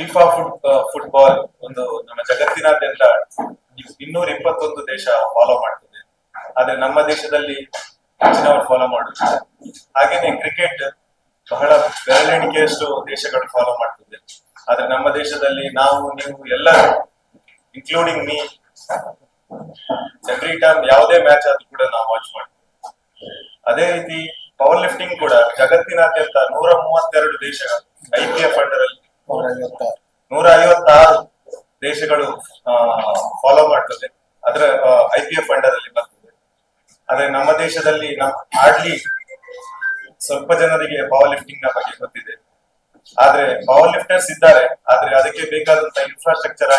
FIFA football ಒಂದು ನಮ್ಮ ಜಗತ್ತಿನಾದ್ಯಂತ 221 ದೇಶ ಫಾಲೋ ಮಾಡ್ತದೆ. ಆದ್ರೆ ನಮ್ಮ ದೇಶದಲ್ಲಿ ಹೆಚ್ಚಿನವರು ಫಾಲೋ ಮಾಡುತ್ತಿಲ್ಲ. ಹಾಗೇನೆ ಕ್ರಿಕೆಟ್ ಬಹಳ ಬೆರಳೆಣಿಕೆಯಷ್ಟು ದೇಶಗಳು ಫಾಲೋ ಮಾಡ್ತದೆ. ಆದ್ರೆ ನಮ್ಮ ದೇಶದಲ್ಲಿ ನಾವು ನೀವು ಎಲ್ಲರೂ ಇನ್ಕ್ಲೂಡಿಂಗ್ ಮೀ ಎವ್ರಿ ಟೈಮ್ ಯಾವುದೇ ಮ್ಯಾಚ್ ಆದ್ರೂ ಕೂಡ ನಾವು ವಾಚ್ ಮಾಡ್ತೀವಿ. ಅದೇ ರೀತಿ ಪವರ್ ಲಿಫ್ಟಿಂಗ್ ಕೂಡ ಜಗತ್ತಿನಾದ್ಯಂತ 132 ದೇಶಗಳು IPF ಅಂಡರಲ್ಲಿ 156 ದೇಶಗಳು ಫಾಲೋ ಮಾಡ್ತದೆ. ಅದ್ರ IPF ಅಂಡರ್ ಅಲ್ಲಿ ಬರ್ತದೆ. ಆದ್ರೆ ನಮ್ಮ ದೇಶದಲ್ಲಿ ಹಾರ್ಡ್ಲಿ ಸ್ವಲ್ಪ ಜನರಿಗೆ ಪವರ್ ಲಿಫ್ಟಿಂಗ್ ನ ಬಗ್ಗೆ ಗೊತ್ತಿದೆ. ಆದ್ರೆ ಪವರ್ ಲಿಫ್ಟರ್ಸ್ ಇದ್ದಾರೆ, ಆದ್ರೆ ಅದಕ್ಕೆ ಬೇಕಾದಂತ ಇನ್ಫ್ರಾಸ್ಟ್ರಕ್ಚರ್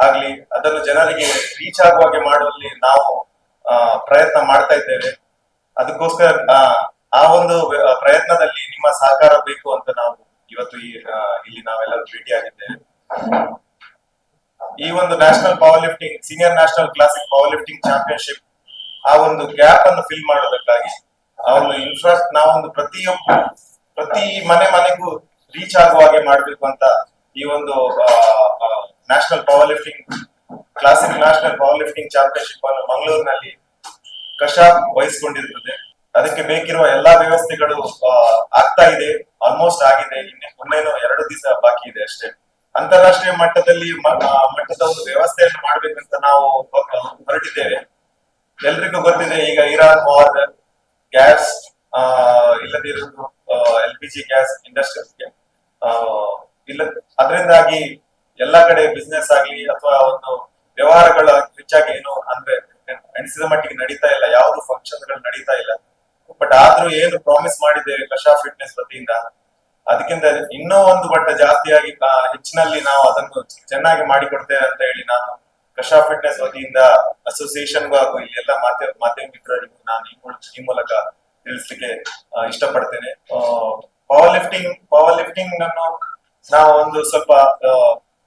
ಆಗ್ಲಿ ಅದನ್ನು ಜನರಿಗೆ ರೀಚ್ ಆಗುವ ಹಾಗೆ ಮಾಡುವಲ್ಲಿ ನಾವು ಪ್ರಯತ್ನ ಮಾಡ್ತಾ ಇದ್ದೇವೆ. ಅದಕ್ಕೋಸ್ಕರ ಆ ಒಂದು ಪ್ರಯತ್ನದಲ್ಲಿ ನಿಮ್ಮ ಸಹಕಾರ ಬೇಕು ಅಂತ ನಾವು ಇವತ್ತು ಇಲ್ಲಿ ನಾವೆಲ್ಲರೂ ಭೇಟಿಯಾಗಿದ್ದೇವೆ. ಈ ಒಂದು national power lifting senior national classic power lifting championship ಆ ಒಂದು ಗ್ಯಾಪ್ ಅನ್ನು ಫಿಲ್ ಮಾಡೋದಕ್ಕಾಗಿ ನಾವೊಂದು ಪ್ರತಿ ಮನೆಗೂ ರೀಚ್ ಆಗುವ ಹಾಗೆ ಮಾಡ್ಬೇಕು ಅಂತ ಈ ಒಂದು national power lifting classic national power lifting championship ಅನ್ನು ಮಂಗಳೂರಿನಲ್ಲಿ ಕಶಾಪ್ ವಹಿಸಿಕೊಂಡಿರುತ್ತದೆ. ಅದಕ್ಕೆ ಬೇಕಿರುವ ಎಲ್ಲಾ ವ್ಯವಸ್ಥೆಗಳು ಆಗ್ತಾ ಇದೆ, ಆಲ್ಮೋಸ್ಟ್ ಆಗಿದೆ. ಇನ್ನೇನು 2 ದಿವಸ ಬಾಕಿ ಇದೆ ಅಷ್ಟೇ. ಅಂತಾರಾಷ್ಟ್ರೀಯ ಮಟ್ಟದ ಒಂದು ವ್ಯವಸ್ಥೆಯನ್ನು ಮಾಡ್ಬೇಕಂತ ನಾವು ಹೊರಟಿದ್ದೇವೆ. ಎಲ್ರಿಗೂ ಗೊತ್ತಿದೆ, ಈಗ ಇರಾನ್ ವಾರ್, ಗ್ಯಾಸ್ ಇಲ್ಲದಿರುವುದು LPG ಗ್ಯಾಸ್ ಇಂಡಸ್ಟ್ರಿ ಇಲ್ಲ, ಅದರಿಂದಾಗಿ ಎಲ್ಲಾ ಕಡೆ ಬಿಸ್ನೆಸ್ ಆಗ್ಲಿ ಅಥವಾ ಒಂದು ವ್ಯವಹಾರಗಳ ಹೆಚ್ಚಾಗಿ ಏನು ಅಂದ್ರೆ ಎಣಿಸಿದ ಮಟ್ಟಿಗೆ ನಡೀತಾ ಇಲ್ಲ, ಯಾವ್ದು ಫಂಕ್ಷನ್ ಗಳು ನಡೀತಾ ಇಲ್ಲ. ಬಟ್ ಆದ್ರೂ ಏನು ಪ್ರಾಮಿಸ್ ಮಾಡಿದ್ದೇವೆ ಕಶಾ ಫಿಟ್ನೆಸ್ ವತಿಯಿಂದ, ಅದಕ್ಕಿಂತ ಇನ್ನೂ ಒಂದು ಮಟ್ಟ ಜಾಸ್ತಿಯಾಗಿ ಹೆಚ್ಚಿನಲ್ಲಿ ನಾವು ಅದನ್ನು ಚೆನ್ನಾಗಿ ಮಾಡಿಕೊಡ್ತೇವೆ ಅಂತ ಹೇಳಿ ನಾನು ಕಶಾ ಫಿಟ್ನೆಸ್ ವತಿಯಿಂದ ಅಸೋಸಿಯೇಷನ್ಗೂ ಹಾಗೂ ಇಲ್ಲಿ ಎಲ್ಲ ಮಾಧ್ಯಮ ಮಿತ್ರರಿಗೂ ನಾನು ಈ ಮೂಲಕ ತಿಳಿಸ್ಲಿಕ್ಕೆ ಇಷ್ಟಪಡ್ತೇನೆ. ಪವರ್ ಲಿಫ್ಟಿಂಗ್ ಅನ್ನು ನಾವು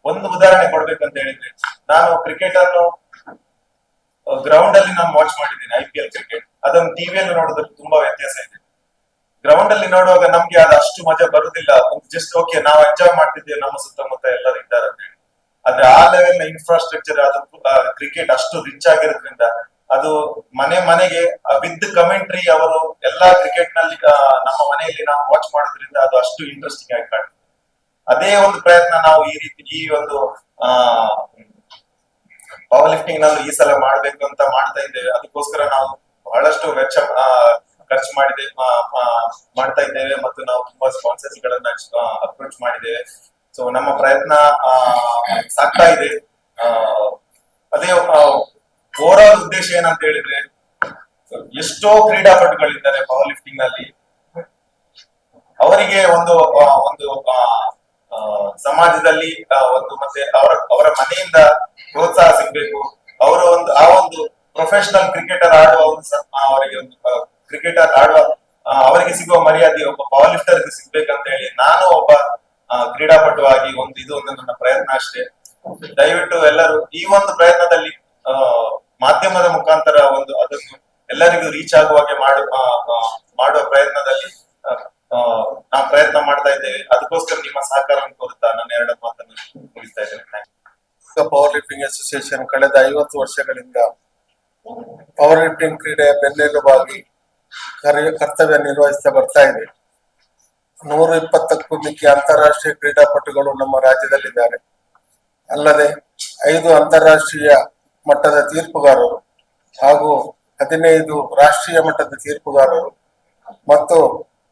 ಒಂದು ಉದಾಹರಣೆ ಕೊಡ್ಬೇಕಂತ ಹೇಳಿದ್ರೆ, ನಾನು ಕ್ರಿಕೆಟ್ ಅನ್ನು ಗ್ರೌಂಡ್ ಅಲ್ಲಿ ನಾನು ವಾಚ್ ಮಾಡಿದ್ದೀನಿ. IPL ಕ್ರಿಕೆಟ್ ಅದನ್ನು ಟಿವಿಯಲ್ಲಿ ನೋಡೋದಕ್ಕೆ ತುಂಬಾ ವ್ಯತ್ಯಾಸ ಇದೆ. ಗ್ರೌಂಡ್ ಅಲ್ಲಿ ನೋಡುವಾಗ ನಮ್ಗೆ ಅದು ಅಷ್ಟು ಮಜಾ ಬರುದಿಲ್ಲ. ಜಸ್ಟ್ ಓಕೆ, ನಾವು ಎಂಜಾಯ್ ಮಾಡ್ತಿದ್ದೇವೆ, ನಮ್ಮ ಸುತ್ತಮುತ್ತ ಎಲ್ಲರೂ ಇದ್ದಾರೆ ಅಂತ ಹೇಳಿ. ಆದ್ರೆ ಆ ಲೆವೆಲ್ ನ ಇನ್ಫ್ರಾಸ್ಟ್ರಕ್ಚರ್ ಅದು ಕ್ರಿಕೆಟ್ ಅಷ್ಟು ರಿಚ್ ಆಗಿರೋದ್ರಿಂದ ಅದು ಮನೆಗೆ ವಿತ್ ಕಮೆಂಟ್ರಿ ಅವರು ಎಲ್ಲಾ ಕ್ರಿಕೆಟ್ ನಲ್ಲಿ ನಮ್ಮ ಮನೆಯಲ್ಲಿ ನಾವು ವಾಚ್ ಮಾಡೋದ್ರಿಂದ ಅದು ಅಷ್ಟು ಇಂಟ್ರೆಸ್ಟಿಂಗ್ ಆಗಿ ಕಾಣ್ತದೆ. ಅದೇ ಒಂದು ಪ್ರಯತ್ನ ನಾವು ಈ ಒಂದು ಪವರ್ ಲಿಫ್ಟಿಂಗ್ ನಲ್ಲಿ ಈ ಸಲ ಮಾಡ್ಬೇಕು ಅಂತ ಮಾಡ್ತಾ ಇದ್ದೇವೆ. ಅದಕ್ಕೋಸ್ಕರ ನಾವು ಬಹಳಷ್ಟು ವೆಚ್ಚ ಖರ್ಚು ಮಾಡ್ತಾ ಇದ್ದೇವೆ ಮತ್ತು ನಾವು ತುಂಬಾ ಸ್ಪಾನ್ಸರ್ಸ್ ಗಳನ್ನ ಅಪ್ರೋಚ್ ಮಾಡಿದ್ದೇವೆ. ಸೊ ನಮ್ಮ ಪ್ರಯತ್ನ ಸಾಗ್ತಾ ಇದೆ. ಅದೇ ಓವರ್ ಆಲ್ ಉದ್ದೇಶ ಏನಂತ ಹೇಳಿದ್ರೆ, ಎಷ್ಟೋ ಕ್ರೀಡಾಪಟುಗಳಿದ್ದಾರೆ ಪವರ್ ಲಿಫ್ಟಿಂಗ್ ನಲ್ಲಿ. ಅವರಿಗೆ ಒಂದು ಸಮಾಜದಲ್ಲಿ ಮತ್ತೆ ಅವರ ಮನೆಯಿಂದ ಪ್ರೋತ್ಸಾಹ ಸಿಗ್ಬೇಕು. ಅವರು ಆ ಒಂದು ಪ್ರೊಫೆಷನಲ್ ಕ್ರಿಕೆಟರ್ ಆಡುವ ಅವರಿಗೆ ಸಿಗುವ ಮರ್ಯಾದೆ ಒಬ್ಬ ಪವರ್ ಲಿಫ್ಟರ್ ಸಿಗ್ಬೇಕಂತ ಹೇಳಿ ನಾನು ಒಬ್ಬ ಕ್ರೀಡಾಪಟು ಆಗಿ ಇದು ನನ್ನ ಪ್ರಯತ್ನ ಅಷ್ಟೇ. ದಯವಿಟ್ಟು ಎಲ್ಲರೂ ಈ ಒಂದು ಪ್ರಯತ್ನದಲ್ಲಿ ಮಾಧ್ಯಮದ ಮುಖಾಂತರ ಅದನ್ನು ಎಲ್ಲರಿಗೂ ರೀಚ್ ಆಗುವ ಹಾಗೆ ಮಾಡುವ ಪ್ರಯತ್ನದಲ್ಲಿ ನಾವು ಪ್ರಯತ್ನ ಮಾಡ್ತಾ ಇದ್ದೇವೆ. ಅದಕ್ಕೋಸ್ಕರ ನಿಮ್ಮ ಸಹಕಾರವನ್ನು ಕೋರುತ್ತಾ ನನ್ನ 2 ಮಾತನ್ನು ಮುಗಿಸ್ತಾ ಇದ್ದೇನೆ. ಪವರ್ ಲಿಫ್ಟಿಂಗ್ ಅಸೋಸಿಯೇಷನ್ ಕಳೆದ 50 ವರ್ಷಗಳಿಂದ ಪವರ್ ಲಿಫ್ಟಿಂಗ್ ಕ್ರೀಡೆಯ ಬೆನ್ನೆಲುಬಾಗಿ ಕರ್ತವ್ಯ ನಿರ್ವಹಿಸ್ತಾ ಬರ್ತಾ ಇದೆ. 120ಕ್ಕೂ ಮಿಕ್ಕಿ ಅಂತಾರಾಷ್ಟ್ರೀಯ ಕ್ರೀಡಾಪಟುಗಳು ನಮ್ಮ ರಾಜ್ಯದಲ್ಲಿದ್ದಾರೆ. ಅಲ್ಲದೆ 5 ಅಂತಾರಾಷ್ಟ್ರೀಯ ಮಟ್ಟದ ತೀರ್ಪುಗಾರರು ಹಾಗೂ 15 ರಾಷ್ಟ್ರೀಯ ಮಟ್ಟದ ತೀರ್ಪುಗಾರರು ಮತ್ತು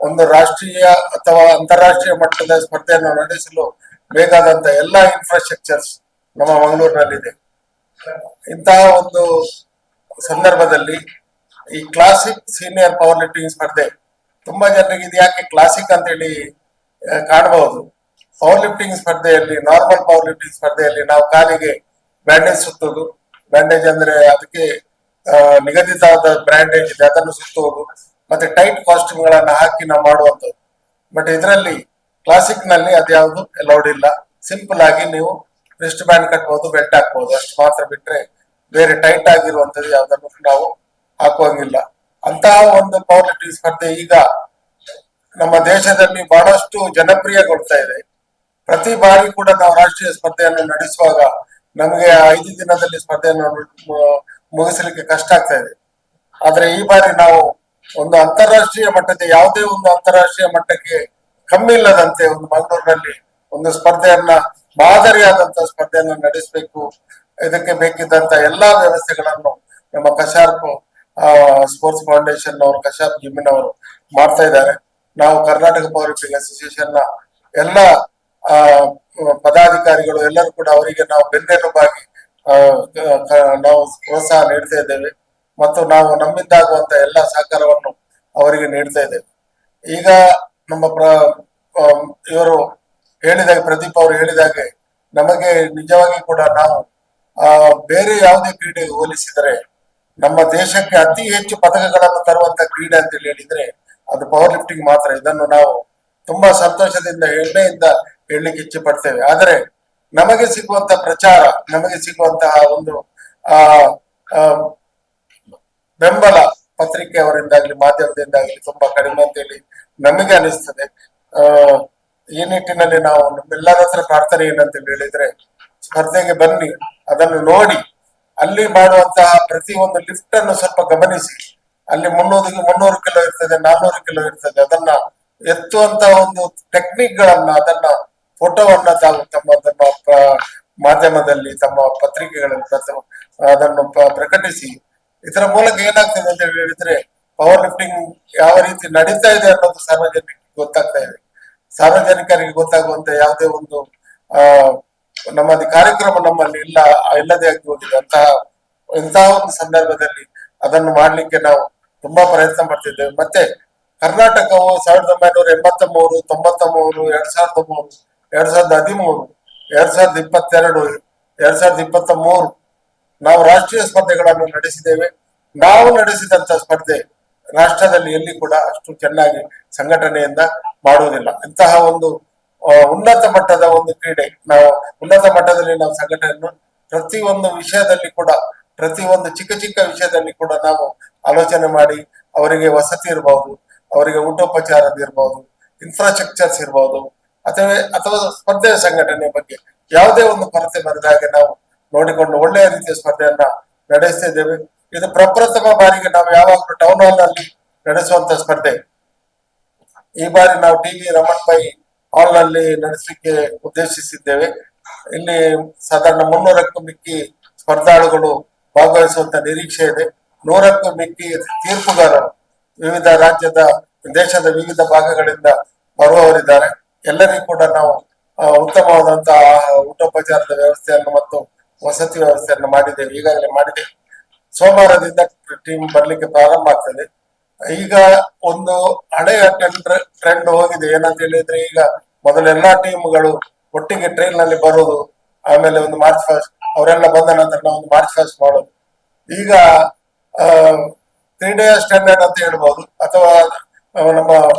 ಒಂದು ರಾಷ್ಟ್ರೀಯ ಅಥವಾ ಅಂತಾರಾಷ್ಟ್ರೀಯ ಮಟ್ಟದ ಸ್ಪರ್ಧೆಯನ್ನು ನಡೆಸಲು ಬೇಕಾದಂತ ಎಲ್ಲಾ ಇನ್ಫ್ರಾಸ್ಟ್ರಕ್ಚರ್ಸ್ ನಮ್ಮ ಮಂಗಳೂರಿನಲ್ಲಿದೆ. ಇಂತಹ ಒಂದು ಸಂದರ್ಭದಲ್ಲಿ ಈ ಕ್ಲಾಸಿಕ್ ಸೀನಿಯರ್ ಪವರ್ ಲಿಫ್ಟಿಂಗ್ ಸ್ಪರ್ಧೆ ತುಂಬಾ ಜನರಿಗೆ ಇದು ಯಾಕೆ ಕ್ಲಾಸಿಕ್ ಅಂತ ಹೇಳಿ ಕಾಣಬಹುದು. ಪವರ್ ಲಿಫ್ಟಿಂಗ್ ಸ್ಪರ್ಧೆಯಲ್ಲಿ, ನಾರ್ಮಲ್ ಪವರ್ ಲಿಫ್ಟಿಂಗ್ ಸ್ಪರ್ಧೆಯಲ್ಲಿ ನಾವು ಕಾಲಿಗೆ ಬ್ಯಾಂಡೇಜ್ ಸುತ್ತುವುದು, ಬ್ಯಾಂಡೇಜ್ ಅಂದ್ರೆ ಅದಕ್ಕೆ ನಿಗದಿತವಾದ ಬ್ಯಾಂಡೇಜ್ ಇದೆ, ಅದನ್ನು ಸುತ್ತುವುದು ಮತ್ತೆ ಟೈಟ್ ಕಾಸ್ಟ್ಯೂಮ್ ಗಳನ್ನ ಹಾಕಿ ನಾವು ಮಾಡುವಂಥದ್ದು. ಬಟ್ ಇದರಲ್ಲಿ ಕ್ಲಾಸಿಕ್ ನಲ್ಲಿ ಅದ್ಯಾವುದು ಅಲೌಡ್ ಇಲ್ಲ. ಸಿಂಪಲ್ ಆಗಿ ನೀವು ರಿಸ್ಟ್ ಬ್ಯಾಂಡ್ ಕಟ್ಬಹುದು, ಬೆಲ್ಟ್ ಹಾಕ್ಬಹುದು, ಅಷ್ಟು ಮಾತ್ರ ಬಿಟ್ರೆ ಬೇರೆ ಟೈಟ್ ಆಗಿರುವಂತದ್ದು ಯಾವ್ದನ್ನು ನಾವು ಹಾಕುವಂಗಿಲ್ಲ. ಅಂತಹ ಒಂದು ಪವರ್ ಲಿಫ್ಟಿಂಗ್ ಸ್ಪರ್ಧೆ ಈಗ ನಮ್ಮ ದೇಶದಲ್ಲಿ ಬಹಳಷ್ಟು ಜನಪ್ರಿಯಗೊಳ್ತಾ ಇದೆ. ಪ್ರತಿ ಬಾರಿ ಕೂಡ ನಾವು ರಾಷ್ಟ್ರೀಯ ಸ್ಪರ್ಧೆಯನ್ನು ನಡೆಸುವಾಗ ನಮಗೆ 5 ದಿನದಲ್ಲಿ ಸ್ಪರ್ಧೆಯನ್ನು ಮುಗಿಸಲಿಕ್ಕೆ ಕಷ್ಟ ಆಗ್ತಾ ಇದೆ. ಆದ್ರೆ ಈ ಬಾರಿ ನಾವು ಒಂದು ಅಂತಾರಾಷ್ಟ್ರೀಯ ಮಟ್ಟದ ಯಾವುದೇ ಒಂದು ಅಂತಾರಾಷ್ಟ್ರೀಯ ಮಟ್ಟಕ್ಕೆ ಕಮ್ಮಿ ಇಲ್ಲದಂತೆ ಒಂದು ಮಂಗಳೂರಿನಲ್ಲಿ ಒಂದು ಸ್ಪರ್ಧೆಯನ್ನ ಮಾದರಿಯಾದಂತಹ ಸ್ಪರ್ಧೆಯನ್ನ ನಡೆಸಬೇಕು. ಇದಕ್ಕೆ ಬೇಕಿದ್ದಂತ ಎಲ್ಲಾ ವ್ಯವಸ್ಥೆಗಳನ್ನು ನಮ್ಮ ಕಶಾರ್ಪ್ ಸ್ಪೋರ್ಟ್ಸ್ ಫೌಂಡೇಶನ್ ಅವರು, ಕಶಾರ್ಪ್ ಜಿಮ್ಮಿನವರು ಮಾಡ್ತಾ ಇದ್ದಾರೆ. ನಾವು ಕರ್ನಾಟಕ ಪವರ್ ಲಿಫ್ಟಿಂಗ್ ಅಸೋಸಿಯೇಷನ್ ನ ಎಲ್ಲ ಆ ಪದಾಧಿಕಾರಿಗಳು ಎಲ್ಲರೂ ಕೂಡ ಅವರಿಗೆ ನಾವು ಬೆನ್ನೆಲುಬಾಗಿ ನಾವು ಪ್ರೋತ್ಸಾಹ ನೀಡ್ತಾ ಇದ್ದೇವೆ ಮತ್ತು ನಾವು ನಮ್ಮಿಂದಾಗುವಂತ ಎಲ್ಲ ಸಹಕಾರವನ್ನು ಅವರಿಗೆ ನೀಡ್ತಾ ಇದ್ದೇವೆ. ಈಗ ನಮ್ಮ ಇವರು ಹೇಳಿದಾಗ, ಪ್ರದೀಪ್ ಅವರು ಹೇಳಿದಾಗೆ, ನಮಗೆ ನಿಜವಾಗಿ ಕೂಡ ನಾವು ಬೇರೆ ಯಾವುದೇ ಕ್ರೀಡೆಗೆ ಹೋಲಿಸಿದರೆ ನಮ್ಮ ದೇಶಕ್ಕೆ ಅತಿ ಹೆಚ್ಚು ಪದಕಗಳನ್ನು ತರುವಂತ ಕ್ರೀಡೆ ಅಂತ ಹೇಳಿದ್ರೆ ಅದು ಪವರ್ ಲಿಫ್ಟಿಂಗ್ ಮಾತ್ರ. ಇದನ್ನು ನಾವು ತುಂಬಾ ಸಂತೋಷದಿಂದ ಹೆಮ್ಮೆಯಿಂದ ಹೇಳಲಿಕ್ಕೆ ಇಚ್ಛೆ ಪಡ್ತೇವೆ. ಆದರೆ ನಮಗೆ ಸಿಗುವಂತ ಪ್ರಚಾರ, ನಮಗೆ ಸಿಗುವಂತಹ ಒಂದು ಆ ಬೆಂಬಲ ಪತ್ರಿಕೆಯವರಿಂದಾಗ್ಲಿ ಮಾಧ್ಯಮದಿಂದಾಗ್ಲಿ ತುಂಬಾ ಕಡಿಮೆ ಅಂತ ಹೇಳಿ ನಮಗೆ ಅನಿಸ್ತದೆ. ಈ ನಿಟ್ಟಿನಲ್ಲಿ ನಾವು ನಮ್ಮೆಲ್ಲರ ಹತ್ರ ಪ್ರಾರ್ಥನೆ ಏನಂತ ಹೇಳಿದ್ರೆ, ಸ್ಪರ್ಧೆಗೆ ಬನ್ನಿ, ಅದನ್ನು ನೋಡಿ, ಅಲ್ಲಿ ಮಾಡುವಂತಹ ಪ್ರತಿ ಒಂದು ಲಿಫ್ಟ್ ಅನ್ನು ಸ್ವಲ್ಪ ಗಮನಿಸಿ. ಅಲ್ಲಿ 300 ಕಿಲೋ ಇರ್ತದೆ, 400 ಕಿಲೋ ಇರ್ತದೆ. ಅದನ್ನ ಎತ್ತುವಂತ ಒಂದು ಟೆಕ್ನಿಕ್ ಗಳನ್ನ, ಅದನ್ನ ಫೋಟೋವನ್ನ ತಾವು ತಮ್ಮ ಮಾಧ್ಯಮದಲ್ಲಿ, ತಮ್ಮ ಪತ್ರಿಕೆಗಳಲ್ಲಿ ಅದನ್ನು ಪ್ರಕಟಿಸಿ. ಇದರ ಮೂಲಕ ಏನಾಗ್ತದೆ ಅಂತ ಹೇಳಿದ್ರೆ, ಪವರ್ ಲಿಫ್ಟಿಂಗ್ ಯಾವ ರೀತಿ ನಡೀತಾ ಇದೆ ಅನ್ನೋದು ಸಾರ್ವಜನಿಕರಿಗೆ ಗೊತ್ತಾಗ್ತಾ ಇದೆ. ಸಾರ್ವಜನಿಕರಿಗೆ ಗೊತ್ತಾಗುವಂತ ಯಾವುದೇ ಒಂದು ನಮ್ಮಲ್ಲಿ ಕಾರ್ಯಕ್ರಮ ನಮ್ಮಲ್ಲಿ ಇಲ್ಲದೆ ಆಗಿ ಹೋಗಿದೆ. ಇಂತಹ ಒಂದು ಸಂದರ್ಭದಲ್ಲಿ ಅದನ್ನು ಮಾಡ್ಲಿಕ್ಕೆ ನಾವು ತುಂಬಾ ಪ್ರಯತ್ನ ಪಡ್ತಿದ್ದೇವೆ. ಮತ್ತೆ ಕರ್ನಾಟಕವು 1983, 93, 2003, 2013, 2022, 2023 ನಾವು ರಾಷ್ಟ್ರೀಯ ಸ್ಪರ್ಧೆಗಳನ್ನು ನಡೆಸಿದ್ದೇವೆ. ನಾವು ನಡೆಸಿದಂತ ಸ್ಪರ್ಧೆ ರಾಷ್ಟ್ರದಲ್ಲಿ ಎಲ್ಲಿ ಕೂಡ ಅಷ್ಟು ಚೆನ್ನಾಗಿ ಸಂಘಟನೆಯಿಂದ ಮಾಡುವುದಿಲ್ಲ. ಇಂತಹ ಒಂದು ಉನ್ನತ ಮಟ್ಟದ ಒಂದು ಕ್ರೀಡೆ, ನಾವು ಉನ್ನತ ಮಟ್ಟದಲ್ಲಿ ನಾವು ಸಂಘಟನೆಯನ್ನು ಪ್ರತಿಯೊಂದು ವಿಷಯದಲ್ಲಿ ಕೂಡ, ಪ್ರತಿಯೊಂದು ಚಿಕ್ಕ ಚಿಕ್ಕ ವಿಷಯದಲ್ಲಿ ಕೂಡ ನಾವು ಆಲೋಚನೆ ಮಾಡಿ ಅವರಿಗೆ ವಸತಿ ಇರಬಹುದು, ಅವರಿಗೆ ಊಟೋಪಚಾರದ ಇರಬಹುದು, ಇನ್ಫ್ರಾಸ್ಟ್ರಕ್ಚರ್ಸ್ ಇರಬಹುದು, ಅಥವಾ ಸ್ಪರ್ಧೆಯ ಸಂಘಟನೆ ಬಗ್ಗೆ ಯಾವುದೇ ಒಂದು ಕೊರತೆ ಬರದ ಹಾಗೆ ನಾವು ನೋಡಿಕೊಂಡು ಒಳ್ಳೆಯ ರೀತಿಯ ಸ್ಪರ್ಧೆಯನ್ನ ನಡೆಸ್ತಾ ಇದ್ದೇವೆ. ಇದು ಪ್ರಪ್ರಥಮ ಬಾರಿಗೆ ನಾವು ಯಾವಾಗಲೂ ಟೌನ್ ಹಾಲ್ ನಲ್ಲಿ ನಡೆಸುವಂತ ಸ್ಪರ್ಧೆ. ಈ ಬಾರಿ ನಾವು ಟಿ.ವಿ. ರಮಣ್ ಪೈ ಹಾಲ್ ನಲ್ಲಿ ನಡೆಸಲಿಕ್ಕೆ ಉದ್ದೇಶಿಸಿದ್ದೇವೆ. ಇಲ್ಲಿ ಸಾಧಾರಣ 300ಕ್ಕೂ ಮಿಕ್ಕಿ ಸ್ಪರ್ಧಾಳುಗಳು ಭಾಗವಹಿಸುವಂತ ನಿರೀಕ್ಷೆ ಇದೆ. 100ಕ್ಕೂ ಮಿಕ್ಕಿ ತೀರ್ಪುಗಾರರು ವಿವಿಧ ದೇಶದ ವಿವಿಧ ಭಾಗಗಳಿಂದ ಬರುವವರಿದ್ದಾರೆ. ಎಲ್ಲರಿಗೂ ಕೂಡ ನಾವು ಉತ್ತಮವಾದಂತಹ ಊಟೋಪಚಾರದ ವ್ಯವಸ್ಥೆಯನ್ನು ಮತ್ತು ವಸತಿ ವ್ಯವಸ್ಥೆಯನ್ನು ಮಾಡಿದ್ದೇವೆ, ಈಗಾಗಲೇ ಮಾಡಿದ್ದೇವೆ. ಸೋಮವಾರದಿಂದ ಟೀಮ್ ಬರ್ಲಿಕ್ಕೆ ಪ್ರಾರಂಭ ಆಗ್ತದೆ. ಈಗ ಒಂದು ಹಳೆಯ ಟ್ರೆಂಡ್ ಹೋಗಿದೆ. ಏನಂತ ಹೇಳಿದ್ರೆ, ಈಗ ಮೊದಲು ಎಲ್ಲಾ ಟೀಮ್ಗಳು ಒಟ್ಟಿಗೆ ಟ್ರೈನ್ ನಲ್ಲಿ ಬರುವುದು, ಆಮೇಲೆ ಒಂದು ಮಾರ್ಚ್ ಫಾಸ್ಟ್, ಅವರೆಲ್ಲ ಬಂದ ನಂತರ ನಾವು ಒಂದು ಮಾರ್ಚ್ ಫಾಸ್ಟ್ ಮಾಡೋದು. ಈಗ ಕ್ರೀಡೆಯ ಸ್ಟ್ಯಾಂಡರ್ಡ್ ಅಂತ ಹೇಳ್ಬಹುದು, ಅಥವಾ ನಮ್ಮ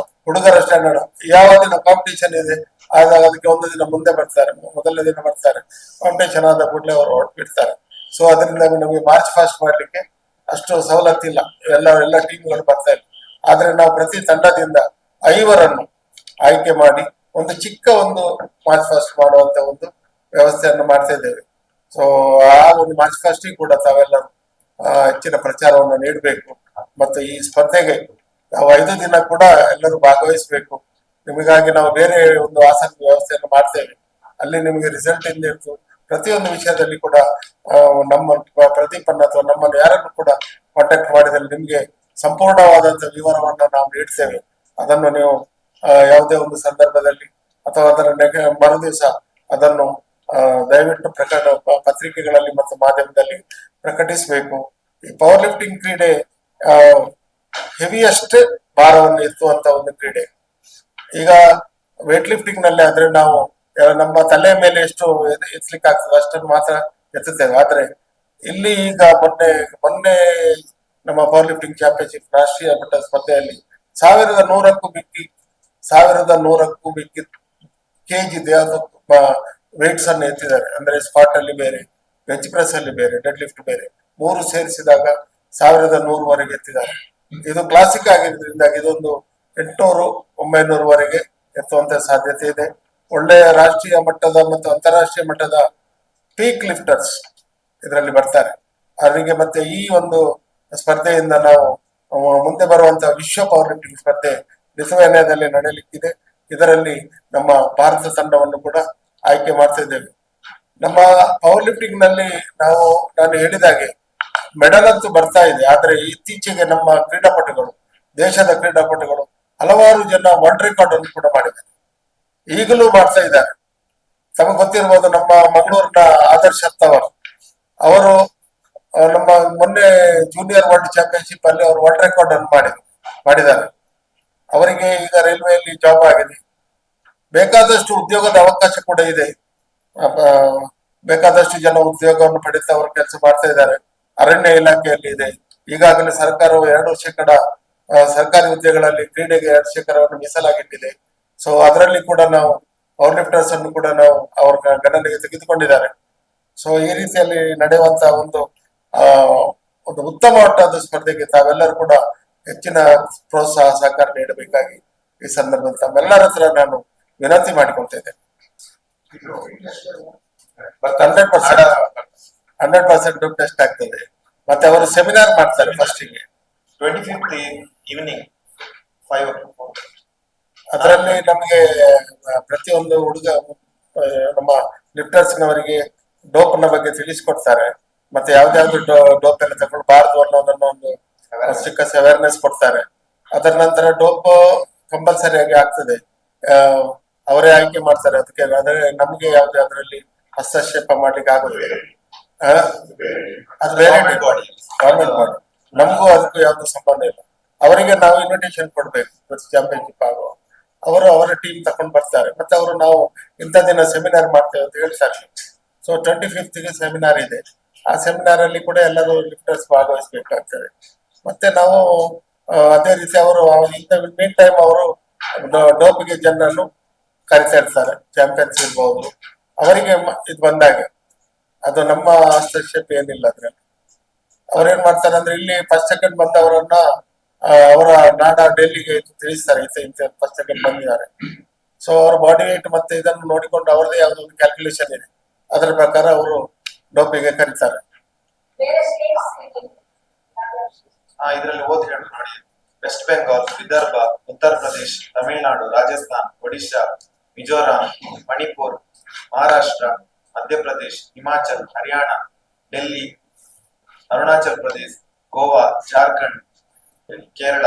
ಹುಡುಗರ ಸ್ಟ್ಯಾಂಡರ್ಡ್. ಯಾವ ದಿನ ಕಾಂಪಿಟೇಷನ್ ಇದೆ ಆದಾಗ ಅದಕ್ಕೆ ಒಂದು ದಿನ ಮುಂದೆ ಬರ್ತಾರೆ, ಮೊದಲನೇ ದಿನ ಬರ್ತಾರೆ. ಕಾಂಪಿಟೇಷನ್ ಆದ ಕೂಡಲೇ ಅವರು ಹೊರಟ್ಬಿಡ್ತಾರೆ. ಸೊ ಅದರಿಂದ ನಮಗೆ ಮಾರ್ಚ್ ಫಾಸ್ಟ್ ಮಾಡ್ಲಿಕ್ಕೆ ಅಷ್ಟು ಸವಲತ್ತಿಲ್ಲ, ಎಲ್ಲ ಟೀಮ್ಗಳು ಬರ್ತಾ ಇಲ್ಲ. ಆದ್ರೆ ನಾವು ಪ್ರತಿ ತಂಡದಿಂದ 5ರನ್ನು ಆಯ್ಕೆ ಮಾಡಿ ಒಂದು ಚಿಕ್ಕ ಒಂದು ಮಾರ್ಚ್ ಫಾಸ್ಟ್ ಮಾಡುವಂತ ಒಂದು ವ್ಯವಸ್ಥೆಯನ್ನು ಮಾಡ್ತಾ ಇದ್ದೇವೆ. ಸೊ ಆ ಒಂದು ಮಾರ್ಚ್ ಫಾಸ್ಟ್ ಕೂಡ ತಾವೆಲ್ಲರೂ ಹೆಚ್ಚಿನ ಪ್ರಚಾರವನ್ನು ನೀಡಬೇಕು. ಮತ್ತು ಈ ಸ್ಪರ್ಧೆಗೆ ನಾವು 5 ದಿನ ಕೂಡ ಎಲ್ಲರೂ ಭಾಗವಹಿಸಬೇಕು. ನಿಮಗಾಗಿ ನಾವು ಬೇರೆ ಒಂದು ಆಸನ ವ್ಯವಸ್ಥೆಯನ್ನು ಮಾಡ್ತೇವೆ. ಅಲ್ಲಿ ನಿಮಗೆ ರಿಸಲ್ಟ್ ಇತ್ತು. ಪ್ರತಿಯೊಂದು ವಿಷಯದಲ್ಲಿ ಕೂಡ ನಮ್ಮ ಪ್ರದೀಪನ್ನ ಅಥವಾ ನಮ್ಮನ್ನು ಯಾರನ್ನು ಕೂಡ ಕಾಂಟ್ಯಾಕ್ಟ್ ಮಾಡಿದಲ್ಲಿ ನಿಮ್ಗೆ ಸಂಪೂರ್ಣವಾದಂತಹ ವಿವರವನ್ನು ನಾವು ನೀಡ್ತೇವೆ. ಅದನ್ನು ನೀವು ಯಾವುದೇ ಒಂದು ಸಂದರ್ಭದಲ್ಲಿ ಅಥವಾ ಅದರ ಮರುದಿವಸ ಅದನ್ನು ದಯವಿಟ್ಟು ಪತ್ರಿಕೆಗಳಲ್ಲಿ ಮತ್ತು ಮಾಧ್ಯಮದಲ್ಲಿ ಪ್ರಕಟಿಸಬೇಕು. ಈ ಪವರ್ ಲಿಫ್ಟಿಂಗ್ ಕ್ರೀಡೆ ಹೆವಿಯಸ್ಟ್ ಭಾರವನ್ನು ಎತ್ತುವಂತ ಒಂದು ಕ್ರೀಡೆ. ಈಗ ವೇಟ್ ಲಿಫ್ಟಿಂಗ್ ನಲ್ಲಿ ಆದ್ರೆ ನಾವು ನಮ್ಮ ತಲೆಯ ಮೇಲೆ ಎಷ್ಟು ಎತ್ತಲಿಕ್ಕೆ ಆಗ್ತದೆ ಅಷ್ಟನ್ನು ಮಾತ್ರ ಎತ್ತುತ್ತೇವೆ. ಆದ್ರೆ ಇಲ್ಲಿ ಈಗ ಮೊನ್ನೆ ನಮ್ಮ ಪವರ್ ಲಿಫ್ಟಿಂಗ್ ಚಾಂಪಿಯನ್ಶಿಪ್ ರಾಷ್ಟ್ರೀಯ ಮಟ್ಟದ ಸ್ಪರ್ಧೆಯಲ್ಲಿ 1100ಕ್ಕೂ ಮಿಕ್ಕಿ ಕೆಜಿ ವೇಟ್ಸ್ ಅನ್ನು ಎತ್ತಿದ್ದಾರೆ. ಅಂದ್ರೆ ಸ್ಪಾಟ್ ಅಲ್ಲಿ ಬೇರೆ, ಬೆಂಚ್ ಪ್ರೆಸ್ ಅಲ್ಲಿ ಬೇರೆ, ಡೆಡ್ ಲಿಫ್ಟ್ ಬೇರೆ, 3 ಸೇರಿಸಿದಾಗ 1100ವರೆಗೆ ಎತ್ತಿದ್ದಾರೆ. ಇದು ಕ್ಲಾಸಿಕ್ ಆಗಿದ್ರಿಂದ ಇದೊಂದು 800-900ವರೆಗೆ ಎತ್ತುವಂತ ಸಾಧ್ಯತೆ ಇದೆ. ಒಳ್ಳೆಯ ರಾಷ್ಟ್ರೀಯ ಮಟ್ಟದ ಮತ್ತು ಅಂತಾರಾಷ್ಟ್ರೀಯ ಮಟ್ಟದ ಪೀಕ್ ಲಿಫ್ಟರ್ಸ್ ಇದರಲ್ಲಿ ಬರ್ತಾರೆ. ಅವರಿಗೆ ಮತ್ತೆ ಈ ಒಂದು ಸ್ಪರ್ಧೆಯಿಂದ ನಾವು ಮುಂದೆ ಬರುವಂತಹ ವಿಶ್ವ ಪವರ್ ಲಿಫ್ಟಿಂಗ್ ಸ್ಪರ್ಧೆ ಲಿಥುವೇನಿಯಾದಲ್ಲಿ ನಡೆಯಲಿಕ್ಕಿದೆ. ಇದರಲ್ಲಿ ನಮ್ಮ ಭಾರತ ತಂಡವನ್ನು ಕೂಡ ಆಯ್ಕೆ ಮಾಡ್ತಾ ಇದ್ದೇವೆ. ನಮ್ಮ ಪವರ್ ಲಿಫ್ಟಿಂಗ್ ನಲ್ಲಿ ನಾನು ಹೇಳಿದಾಗೆ ಮೆಡಲ್ ಅಂತೂ ಬರ್ತಾ ಇದೆ. ಆದ್ರೆ ಇತ್ತೀಚೆಗೆ ನಮ್ಮ ಕ್ರೀಡಾಪಟುಗಳು, ದೇಶದ ಕ್ರೀಡಾಪಟುಗಳು ಹಲವಾರು ಜನ ವರ್ಲ್ಡ್ ರೆಕಾರ್ಡ್ ಅನ್ನು ಕೂಡ ಮಾಡಿದ್ದಾರೆ, ಈಗಲೂ ಮಾಡ್ತಾ ಇದ್ದಾರೆ. ತಮಗೆ ಗೊತ್ತಿರ್ಬೋದು, ನಮ್ಮ ಮಂಗಳೂರಿನ ಆದರ್ಶ್ ಹತ್ತವರು ಅವರು ನಮ್ಮ ಮೊನ್ನೆ ಜೂನಿಯರ್ ವರ್ಲ್ಡ್ ಚಾಂಪಿಯನ್ಶಿಪ್ ಅಲ್ಲಿ ಅವರು ವರ್ಲ್ಡ್ ರೆಕಾರ್ಡ್ ಅನ್ನು ಮಾಡಿದ್ದಾರೆ. ಅವರಿಗೆ ಈಗ ರೈಲ್ವೆಯಲ್ಲಿ ಜಾಬ್ ಆಗಿದೆ. ಬೇಕಾದಷ್ಟು ಉದ್ಯೋಗದ ಅವಕಾಶ ಕೂಡ ಇದೆ. ಬೇಕಾದಷ್ಟು ಜನ ಉದ್ಯೋಗವನ್ನು ಪಡೆಯುತ್ತಾ ಅವರು ಕೆಲಸ ಮಾಡ್ತಾ ಇದ್ದಾರೆ. ಅರಣ್ಯ ಇಲಾಖೆಯಲ್ಲಿ ಇದೆ. ಈಗಾಗಲೇ ಸರ್ಕಾರವು 2% ಸರ್ಕಾರಿ ಹುದ್ದೆಗಳಲ್ಲಿ ಕ್ರೀಡೆಗೆ 2% ಮೀಸಲಾಗಿಟ್ಟಿದೆ. ಸೊ ಅದರಲ್ಲಿ ಕೂಡ ನಾವು ಪವರ್ ಲಿಫ್ಟರ್ಸ್ ಅನ್ನು ಕೂಡ ನಾವು ಅವರ ಗಣನೆಗೆ ತೆಗೆದುಕೊಂಡಿದ್ದಾರೆ. ಸೊ ಈ ರೀತಿಯಲ್ಲಿ ನಡೆಯುವಂತಹ ಒಂದು ಉತ್ತಮ ಮಟ್ಟದ ಸ್ಪರ್ಧೆಗೆ ತಾವೆಲ್ಲರೂ ಕೂಡ ಹೆಚ್ಚಿನ ಪ್ರೋತ್ಸಾಹ ಸಹಕಾರ ನೀಡಬೇಕಾಗಿ ಈ ಸಂದರ್ಭದಲ್ಲಿ ತಮ್ಮೆಲ್ಲರ ಹತ್ರ ನಾನು ವಿನಂತಿ ಮಾಡಿಕೊಳ್ತಾ ಇದ್ದೇನೆ. 100% ಟೆಸ್ಟ್ ಆಗ್ತದೆ. ಮತ್ತೆ ಅವರು ಸೆಮಿನಾರ್ ಮಾಡ್ತಾರೆ ಫಸ್ಟಿಗೆ 25th ಈವ್ನಿಂಗ್ 5 o'clock. ಅದರಲ್ಲಿ ನಮಗೆ ಪ್ರತಿಯೊಂದು ಹುಡುಗ ನಮ್ಮ ಲಿಫ್ಟರ್ಸ್ನವರಿಗೆ ಡೋಪ್ನ ಬಗ್ಗೆ ತಿಳಿಸ್ಕೊಡ್ತಾರೆ. ಮತ್ತೆ ಯಾವ್ದಾವ್ದು ಡೋಪ್ ಎಲ್ಲ ತಗೊಳ್ಬಾರ್ದು ಅನ್ನೋದನ್ನ ಒಂದು ಚಿಕ್ಕ ಅವೇರ್ನೆಸ್ ಕೊಡ್ತಾರೆ. ಅದರ ನಂತರ ಡೋಪ್ ಕಂಪಲ್ಸರಿ ಆಗಿ ಆಗ್ತದೆ, ಅವರೇ ಆಯ್ಕೆ ಮಾಡ್ತಾರೆ. ಅದಕ್ಕೆ ಆದ್ರೆ ನಮ್ಗೆ ಯಾವ್ದು ಅದರಲ್ಲಿ ಹಸ್ತಕ್ಷೇಪ ಮಾಡ್ಲಿಕ್ಕೆ ಆಗುದಿಲ್ಲ. ಅದು ಬೇರೆ ಗವರ್ಮೆಂಟ್ ಬಾಡಿ, ನಮಗೂ ಅದಕ್ಕೂ ಯಾವ್ದು ಸಂಬಂಧ ಇಲ್ಲ. ಅವರಿಗೆ ನಾವು ಇನ್ವಿಟೇಷನ್ ಕೊಡ್ಬೇಕು. ಚಾಂಪಿಯನ್ಶಿಪ್ ಆಗುವ ಅವರು ಅವರ ಟೀಮ್ ತಕೊಂಡ್ ಬರ್ತಾರೆ. ಮತ್ತೆ ಅವರು ನಾವು ಇಂಥ ದಿನ ಸೆಮಿನಾರ್ ಮಾಡ್ತೇವೆ ಅಂತ ಹೇಳ್ತಾರೆ. ಸೊ 25th ಗೆ ಸೆಮಿನಾರ್ ಇದೆ. ಆ ಸೆಮಿನಾರ್ ಅಲ್ಲಿ ಕೂಡ ಎಲ್ಲರೂ ಲಿಫ್ಟರ್ಸ್ ಭಾಗವಹಿಸಬೇಕಾಗ್ತದೆ. ಮತ್ತೆ ನಾವು ಅದೇ ರೀತಿ ಅವರು ಮೀನ್ ಟೈಮ್ ಅವರು ಡೋಪಿಗೆ ಜನರನ್ನು ಕರಿತಾ ಇರ್ತಾರೆ. ಚಾಂಪಿಯನ್ಸ್ ಇರ್ಬೋದು, ಅವರಿಗೆ ಇದು ಬಂದಾಗೆ ಅದು ನಮ್ಮ ಹಸ್ತಕ್ಷೇಪ ಏನಿಲ್ಲ. ಅದ್ರಲ್ಲಿ ಅವ್ರೇನ್ ಮಾಡ್ತಾರೆ ಅಂದ್ರೆ ಇಲ್ಲಿ ಫಸ್ಟ್ ಸೆಕೆಂಡ್ ಬಂದವರನ್ನ ಅವರ ನಾಡ ಡೆಲ್ಲಿಗೆ ತಿಳಿಸ್ತಾರೆ, ಇಂಥ ಫಸ್ಟ್ ಸೆಕೆಂಡ್ ಬಂದಿದ್ದಾರೆ. ಸೊ ಅವರ ಬಾಡಿ ವೇಟ್ ಮತ್ತೆ ಇದನ್ನು ನೋಡಿಕೊಂಡು ಅವ್ರದೇ ಯಾವ್ದೋ ಒಂದು ಕ್ಯಾಲ್ಕುಲೇಷನ್ ಇದೆ, ಅದರ ಪ್ರಕಾರ ಅವರು ಡೋಪಿಗೆ ಕರೀತಾರೆ. ಇದರಲ್ಲಿ ಓದಿ ಹೇಳಿ ನೋಡಿ. ವೆಸ್ಟ್ ಬೆಂಗಾಲ್, ವಿದರ್ಭ, ಉತ್ತರ ಪ್ರದೇಶ್, ತಮಿಳುನಾಡು, ರಾಜಸ್ಥಾನ್, ಒಡಿಶಾ, ಮಿಜೋರಾಂ, ಮಣಿಪುರ್, ಮಹಾರಾಷ್ಟ್ರ, ಮಧ್ಯಪ್ರದೇಶ್, ಹಿಮಾಚಲ್, ಹರಿಯಾಣ, ಡೆಲ್ಲಿ, ಅರುಣಾಚಲ್ ಪ್ರದೇಶ್, ಗೋವಾ, ಜಾರ್ಖಂಡ್, ಕೇರಳ.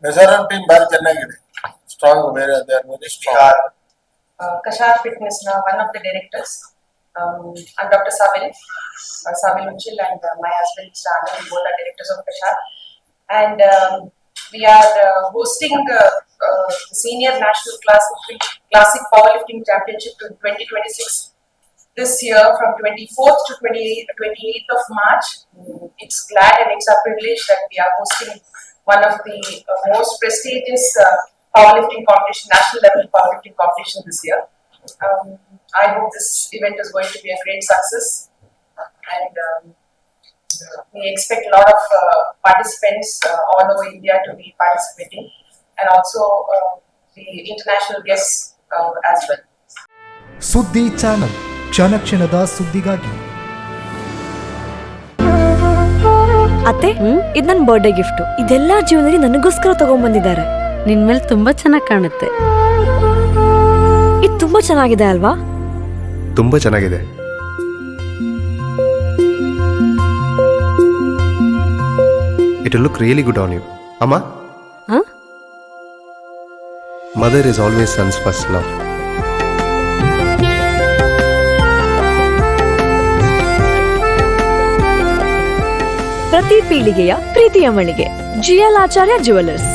ಮಿಜೋರಾಂ ಟೀಮ್ ಬಾರಿ ಚೆನ್ನಾಗಿದೆ, ಸ್ಟ್ರಾಂಗ್. ಬೇರೆ Bihar. Kashar Fitness, one of the directors, I'm Dr. Savil Unchil, and my husband Mr. Anand, both are directors of Kashar. And we are hosting the Senior National Classic Powerlifting Championship in 2026 this year from 24th to 28th of March. It's glad and it's our privilege that we are hosting one of the most prestigious powerlifting competition, national level powerlifting competition this year. I hope this event is going to be a great success, and we expect a lot of participants all over India to be participating, and also the international guests as well. ಸುದ್ದಿ channel, ಕ್ಷಣ ಕ್ಷಣದ ಸುದ್ದಿಗಾಗಿ. ಅತ್ತೆ, ಇದು ನನ್ನ birthday gift. ಇದೆಲ್ಲ ಜೀವನದಲ್ಲಿ ನನಗೋಸ್ಕರ ತಗೊಂಡ್ಬಂದಿದ್ದಾರೆ. ನಿನ್ ಮೇಲೆ ತುಂಬಾ ಚೆನ್ನಾಗಿ ಕಾಣುತ್ತೆ. ಇದು ತುಂಬಾ ಚೆನ್ನಾಗಿದೆ ಅಲ್ವಾ? ತುಂಬಾ ಚೆನ್ನಾಗಿದೆ. It will look really good on you. Amma? Huh? Mother is always son's first love. ಪ್ರತಿ ಪೀಳಿಗೆಯ ಪ್ರೀತಿಯ ಮಳಿಗೆ GL ಆಚಾರ್ಯ ಜುವೆಲ್ಲರ್ಸ್.